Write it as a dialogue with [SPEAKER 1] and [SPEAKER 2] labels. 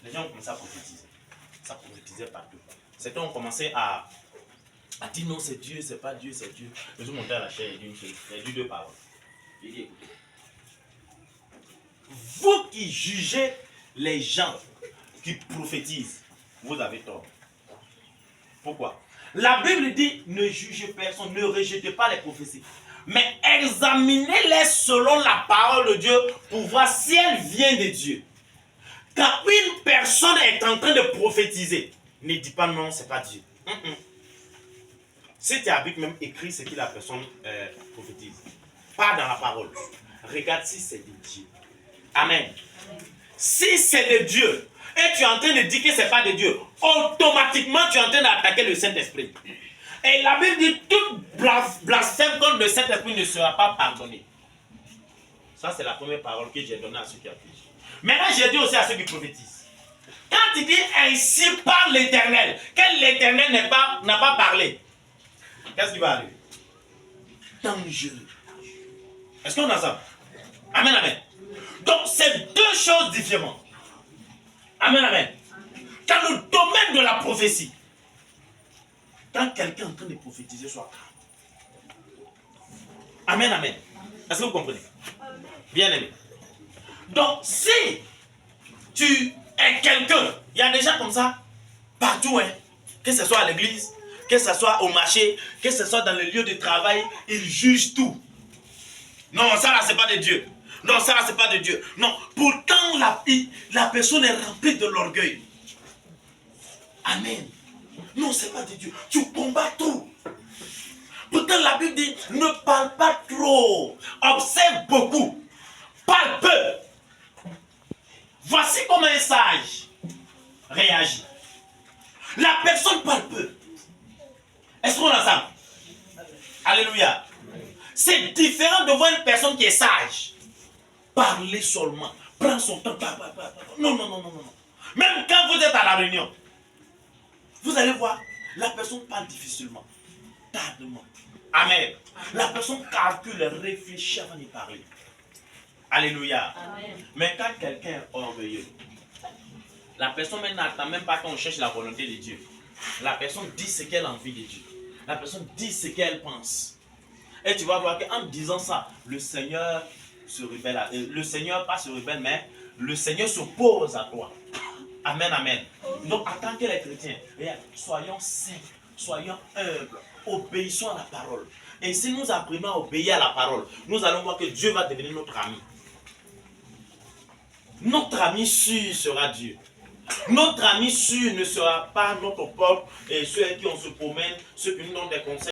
[SPEAKER 1] les gens ont commencé à prophétiser. Ça prophétisait partout. Certains ont commencé à dire non, c'est Dieu, c'est pas Dieu, c'est Dieu. Je suis monté à la chair et dit une chose, il a dit deux paroles. Il dit écoutez, vous qui jugez les gens qui prophétisent, vous avez tort. Pourquoi? La Bible dit ne jugez personne, ne rejetez pas les prophéties, mais examinez-les selon la parole de Dieu pour voir si elle vient de Dieu. Quand une personne est en train de prophétiser, ne dis pas non, c'est pas Dieu. Si tu as même écrit ce que la personne prophétise, pas dans la parole. Regarde si c'est de Dieu. Amen. Si c'est de Dieu et tu es en train de dire que ce n'est pas de Dieu, automatiquement tu es en train d'attaquer le Saint-Esprit. Et la Bible dit tout blasphème contre le Saint-Esprit ne sera pas pardonné. Ça, c'est la première parole que j'ai donnée à ceux qui affligent. Maintenant, j'ai dit aussi à ceux qui prophétisent. Quand il dit ainsi par l'Éternel, que l'Éternel n'a pas parlé, qu'est-ce qui va arriver? Dangereux. Est-ce qu'on a ça? Amen, amen. Donc, c'est deux choses différentes. Amen, amen. Dans le domaine de la prophétie, quand quelqu'un est en train de prophétiser, soit calme. Amen, amen. Est-ce que vous comprenez? Bien aimé. Donc, si tu es quelqu'un, il y a des gens comme ça, partout, hein, que ce soit à l'église, que ce soit au marché, que ce soit dans le lieu de travail, ils jugent tout. Non, ça là, c'est pas de Dieu. Non, ça là, c'est pas de Dieu. Non, pourtant, la personne est remplie de l'orgueil. Amen. Non, c'est pas de Dieu. Tu combats tout. Pourtant, la Bible dit, ne parle pas trop. Observe beaucoup. Parle peu. Voici comment un sage réagit. La personne parle peu. Est-ce qu'on a ça? Alléluia. C'est différent de voir une personne qui est sage. Parler seulement. Prends son temps. Non, non, non, non, non. Même quand vous êtes à la réunion, vous allez voir, la personne parle difficilement, tardement. Amen. La personne calcule, réfléchit avant de parler. Alléluia. Amen. Mais quand quelqu'un est orgueilleux, la personne n'attend même pas qu'on cherche la volonté de Dieu. La personne dit ce qu'elle a envie de dire. La personne dit ce qu'elle pense. Et tu vas voir qu'en disant ça, le Seigneur se rebelle. Le Seigneur, pas se rebelle, mais le Seigneur s'oppose à toi. Amen, amen. Donc, en tant que les chrétiens, soyons simples, soyons humbles, obéissons à la parole. Et si nous apprenons à obéir à la parole, nous allons voir que Dieu va devenir notre ami. Notre ami sûr sera Dieu. Notre ami sûr ne sera pas notre pote et ceux qui on se promène, ceux qui nous donnent des conseils.